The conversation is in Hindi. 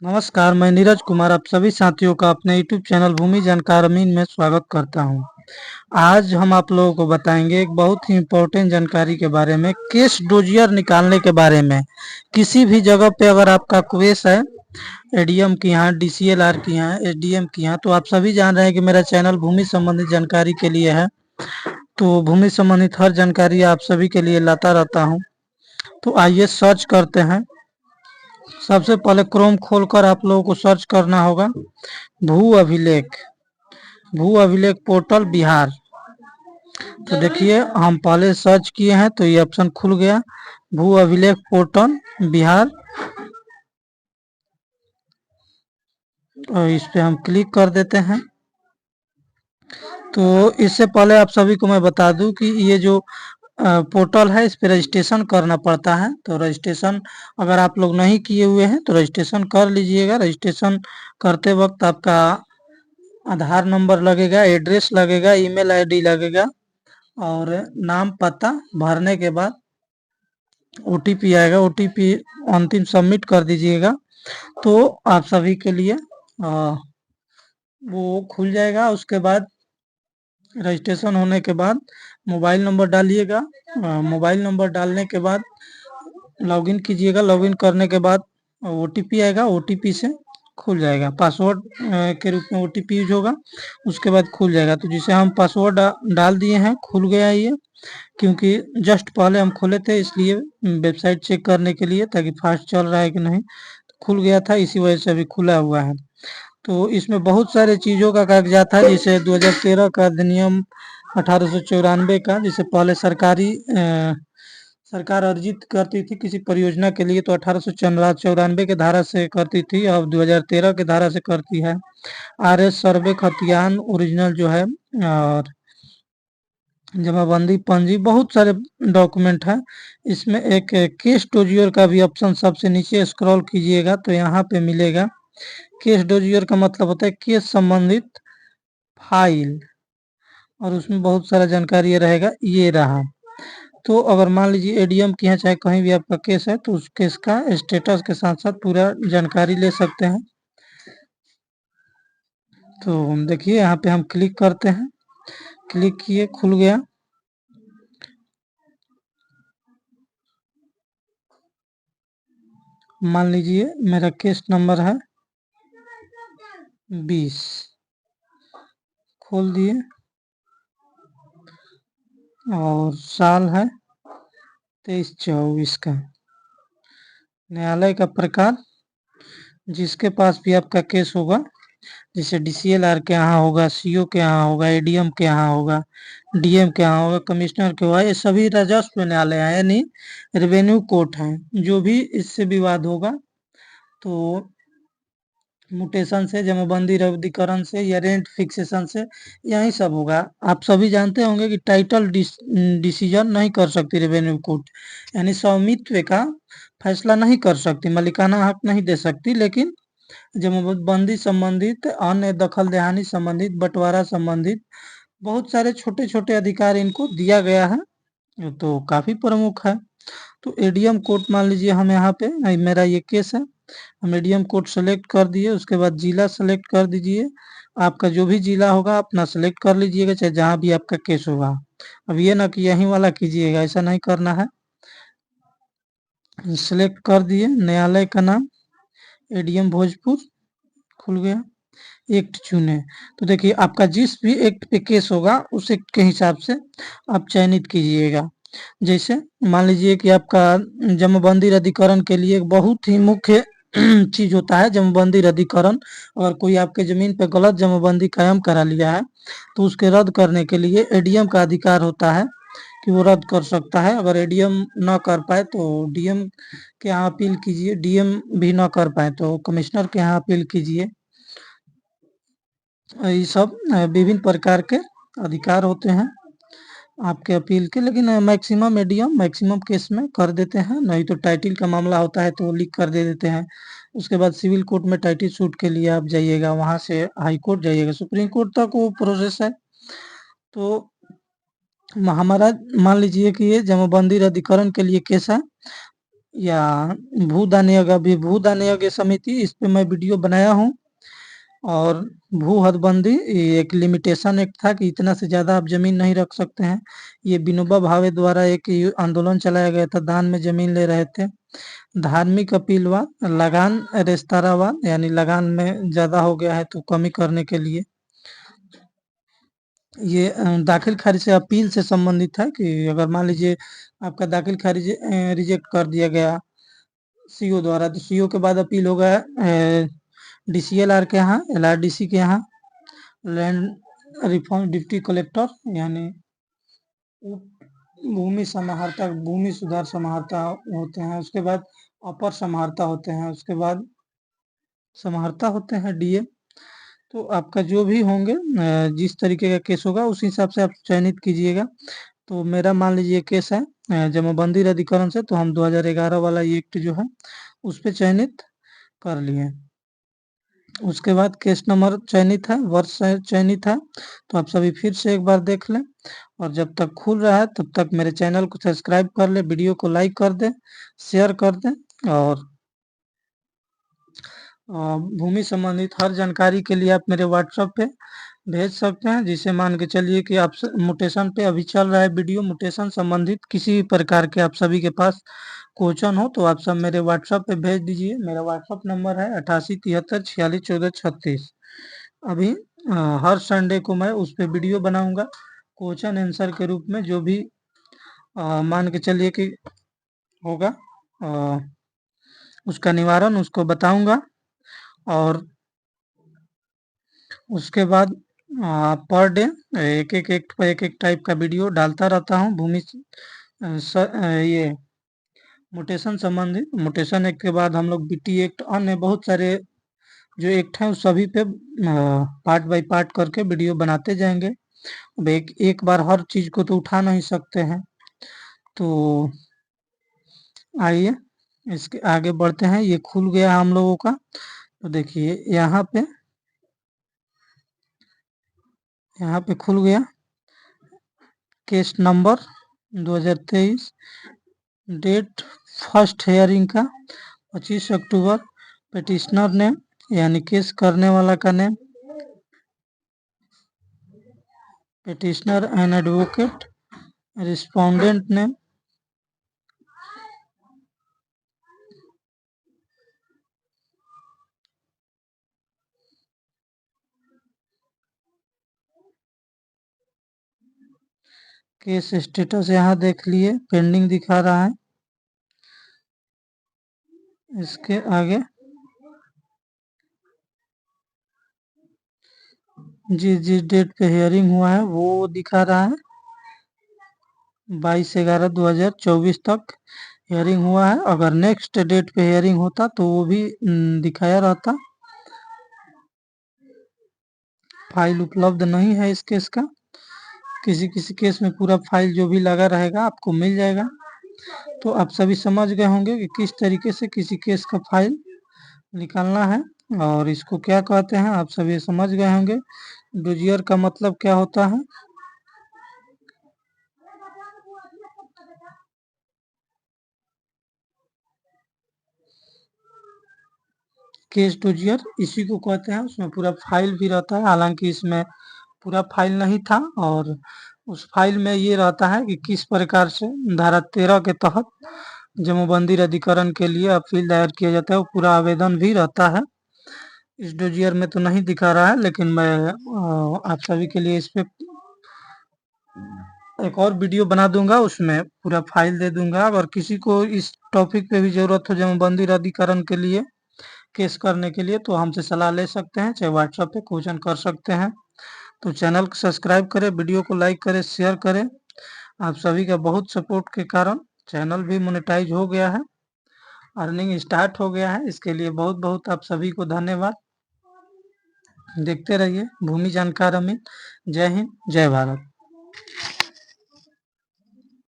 नमस्कार, मैं नीरज कुमार आप सभी साथियों का अपने यूट्यूब चैनल भूमि जानकार अमीन में स्वागत करता हूं। आज हम आप लोगों को बताएंगे एक बहुत ही इम्पोर्टेंट जानकारी के बारे में, केस डोजियर निकालने के बारे में। किसी भी जगह पे अगर आपका केस है एडीएम की यहाँ, डीसीएलआर की यहाँ, एसडीएम की यहाँ, तो आप सभी जान रहे हैं कि मेरा चैनल भूमि संबंधित जानकारी के लिए है। तो भूमि संबंधित हर जानकारी आप सभी के लिए लाता रहता हूँ। तो आइए सर्च करते हैं। सबसे पहले क्रोम खोलकर आप लोगों को सर्च करना होगा भू अभिलेख, भू अभिलेख पोर्टल बिहार। तो देखिए हम पहले सर्च किए हैं तो ये ऑप्शन खुल गया, भू अभिलेख पोर्टल बिहार। और इस पे हम क्लिक कर देते हैं। तो इससे पहले आप सभी को मैं बता दूं कि ये जो पोर्टल है इस पे रजिस्ट्रेशन करना पड़ता है। तो रजिस्ट्रेशन अगर आप लोग नहीं किए हुए हैं तो रजिस्ट्रेशन कर लीजिएगा। रजिस्ट्रेशन करते वक्त आपका आधार नंबर लगेगा, एड्रेस लगेगा, ईमेल आईडी लगेगा और नाम पता भरने के बाद ओटीपी आएगा। ओटीपी अंतिम सबमिट कर दीजिएगा तो आप सभी के लिए वो खुल जाएगा। उसके बाद रजिस्ट्रेशन होने के बाद मोबाइल नंबर डालिएगा। मोबाइल नंबर डालने के बाद लॉगिन कीजिएगा। लॉगिन करने के बाद ओटीपी आएगा, ओटीपी से खुल जाएगा। पासवर्ड के रूप में ओटीपी यूज होगा, उसके बाद खुल जाएगा। तो जिसे हम पासवर्ड डाल दिए हैं, खुल गया ये। क्योंकि जस्ट पहले हम खोले थे इसलिए वेबसाइट चेक करने के लिए, ताकि फास्ट चल रहा है कि नहीं। तो खुल गया था, इसी वजह से अभी खुला हुआ है। तो इसमें बहुत सारे चीज़ों का कागजात है, जैसे 2013 का अधिनियम 1894 का, जिसे पहले सरकार अर्जित करती थी किसी परियोजना के लिए तो 1894 के धारा से करती थी, अब 2013 के धारा से करती है। आरएस सर्वे खतियान ओरिजिनल जो है, और जमाबंदी पंजी, बहुत सारे डॉक्यूमेंट है। इसमें एक केस डोजियर का भी ऑप्शन सबसे नीचे स्क्रॉल कीजिएगा तो यहाँ पे मिलेगा। केस डोजियर का मतलब होता है केस संबंधित फाइल, और उसमें बहुत सारा जानकारी ये रहेगा। ये रहा। तो अगर मान लीजिए एडीएम के यहाँ चाहे कहीं भी आपका केस है तो उस केस का स्टेटस के साथ साथ पूरा जानकारी ले सकते हैं। तो देखिए यहाँ पे हम क्लिक करते हैं, क्लिक किए, खुल गया। मान लीजिए मेरा केस नंबर है 20, खोल दिए, और साल है 23-24 का। न्यायालय का प्रकार, जिसके पास भी आपका केस होगा, जैसे डीसीएलआर के यहाँ होगा, सीओ के यहाँ होगा, एडीएम के यहाँ होगा, डीएम के यहाँ होगा, कमिश्नर के होगा, ये सभी राजस्व न्यायालय है, यानी रेवेन्यू कोर्ट है। जो भी इससे विवाद होगा तो म्यूटेशन से, जमाबंदी रद्दीकरण से या रेंट फिक्सेशन से, यही सब होगा। आप सभी जानते होंगे कि टाइटल डिसीजन नहीं कर सकती रेवेन्यू कोर्ट, यानी स्वामित्व का फैसला नहीं कर सकती, मालिकाना हक नहीं दे सकती। लेकिन जमाबंदी संबंधित, अन्य दखल दहानी संबंधित, बंटवारा संबंधित बहुत सारे छोटे छोटे अधिकार इनको दिया गया है, तो काफी प्रमुख है। तो एडीएम कोर्ट मान लीजिए हम यहाँ पे, मेरा ये केस है, हम एडीएम कोर्ट सेलेक्ट कर दिए। उसके बाद जिला सेलेक्ट कर दीजिए। आपका जो भी जिला होगा अपना सेलेक्ट कर लीजिएगा, चाहे जहाँ भी आपका केस होगा। अब ये ना कि यहीं वाला कीजिएगा, ऐसा नहीं करना है। सेलेक्ट कर दिए, न्यायालय का नाम एडीएम भोजपुर, खुल गया। एक्ट चुने, तो देखिए आपका जिस भी एक्ट पे केस होगा उस एक्ट के हिसाब से आप चयनित कीजिएगा। जैसे मान लीजिए कि आपका जमाबंदी रद्दीकरण के लिए एक बहुत ही मुख्य चीज होता है जमाबंदी रद्दीकरण। अगर कोई आपके जमीन पे गलत जमाबंदी कायम करा लिया है तो उसके रद्द करने के लिए एडीएम का अधिकार होता है कि वो रद्द कर सकता है। अगर एडीएम ना कर पाए तो डीएम के यहाँ अपील कीजिए, डीएम भी ना कर पाए तो कमिश्नर के यहाँ अपील कीजिए। ये सब विभिन्न प्रकार के अधिकार होते हैं आपके अपील के, लेकिन मैक्सिमम एडीएम मैक्सिमम केस में कर देते हैं। नहीं तो टाइटल का मामला होता है तो वो लिख कर दे देते हैं। उसके बाद सिविल कोर्ट में टाइटल सूट के लिए आप जाइएगा, वहां से हाई कोर्ट जाइएगा, सुप्रीम कोर्ट तक वो प्रोसेस है। तो हमारा मान लीजिए कि ये जमाबंदी रद्दीकरण के लिए केस है, या भू दानियाग समिति, इस पे मैं वीडियो बनाया हूँ। और भू हदबंदी, ये एक लिमिटेशन एक्ट था कि इतना से ज्यादा आप जमीन नहीं रख सकते हैं। ये विनोबा भावे द्वारा एक आंदोलन चलाया गया था, दान में जमीन ले रहे थे। धार्मिक अपीलवाद, लगान रेस्तारावाद, यानी लगान में ज्यादा हो गया है तो कमी करने के लिए। ये दाखिल खारिज से अपील से संबंधित है कि अगर मान लीजिए आपका दाखिल खारिज रिजेक्ट कर दिया गया सीओ द्वारा, तो सीओ के बाद अपील होगा डीसीएलआर के यहाँ, एलआरडीसी के यहाँ, लैंड रिफॉर्म डिप्टी कलेक्टर, यानी भूमि समाहर्ता, भूमि सुधार समाहर्ता होते हैं। उसके बाद अपर समाहर्ता होते हैं। उसके बाद समाहर्ता होते हैं डीए। तो आपका जो भी होंगे, जिस तरीके का केस होगा उस हिसाब से आप चयनित कीजिएगा। तो मेरा मान लीजिए केस है जमाबंदी रद्दीकरण से, तो हम 2011 वाला ये एक्ट जो है उस पे चयनित कर लिए। उसके बाद केस नंबर चयनित है, वर्ष चयनित है, तो आप सभी फिर से एक बार देख लें। और जब तक खुल रहा है तब तक मेरे चैनल को सब्सक्राइब कर ले, वीडियो को लाइक कर दें, शेयर कर दें। और भूमि संबंधित हर जानकारी के लिए आप मेरे व्हाट्सएप पे भेज सकते हैं। जिसे मान के चलिए कि आप म्यूटेशन पे अभी चल रहा है वीडियो, म्यूटेशन संबंधित किसी भी प्रकार के आप सभी के पास क्वेश्चन हो तो आप सब मेरे व्हाट्सएप पे भेज दीजिए। मेरा व्हाट्सएप नंबर है 8873461436। अभी हर संडे को मैं उस पे वीडियो बनाऊंगा क्वेश्चन आंसर के रूप में, जो भी मान के चलिए कि होगा उसका निवारण उसको बताऊंगा। और उसके बाद पर डे एक एक टाइप का वीडियो डालता रहता हूँ भूमि ये म्यूटेशन संबंधित। म्यूटेशन एक्ट के बाद हम लोग बीटी एक्ट, अन्य बहुत सारे जो एक्ट हैं उस सभी पे पार्ट बाय पार्ट करके वीडियो बनाते जाएंगे। अब एक बार हर चीज को तो उठा नहीं सकते हैं। तो आइए इसके आगे बढ़ते हैं। ये खुल गया हम लोगों का, तो देखिए यहाँ पे खुल गया case number 2023, date first hearing का 25 अक्टूबर। पिटिशनर नेम यानी केस करने वाला का name petitioner and advocate, respondent name, case status यहाँ देख लिए पेंडिंग दिखा रहा है। इसके आगे जिस डेट पे हियरिंग हुआ है वो दिखा रहा है 22/11/2024 तक हियरिंग हुआ है। अगर नेक्स्ट डेट पे हियरिंग होता तो वो भी दिखाया रहता। फाइल उपलब्ध नहीं है इस केस का। किसी किसी केस में पूरा फाइल जो भी लगा रहेगा आपको मिल जाएगा। तो आप सभी समझ गए होंगे कि किस तरीके से किसी केस का फाइल निकालना है और इसको क्या कहते हैं। आप सभी समझ गए होंगे डोजियर का मतलब क्या होता है। केस डोजियर इसी को कहते हैं। उसमें पूरा फाइल भी रहता है, हालांकि इसमें पूरा फाइल नहीं था। और उस फाइल में ये रहता है कि किस प्रकार से धारा 13 के तहत जमाबंदी रद्दीकरण के लिए अपील दायर किया जाता है, वो पूरा आवेदन भी रहता है। इस डोजियर में तो नहीं दिखा रहा है, लेकिन मैं आप सभी के लिए इस पे एक और वीडियो बना दूंगा, उसमें पूरा फाइल दे दूंगा। अगर किसी को इस टॉपिक पे भी जरूरत हो जमाबंदी रद्दीकरण के लिए, केस करने के लिए, तो हमसे सलाह ले सकते हैं, चाहे व्हाट्सएप पे क्वेश्चन कर सकते हैं। तो चैनल को सब्सक्राइब करें, वीडियो को लाइक करें, शेयर करें। आप सभी का बहुत सपोर्ट के कारण चैनल भी मोनेटाइज हो गया है, अर्निंग स्टार्ट हो गया है। इसके लिए बहुत बहुत आप सभी को धन्यवाद। देखते रहिए भूमि जानकार अमित। जय हिंद, जय भारत।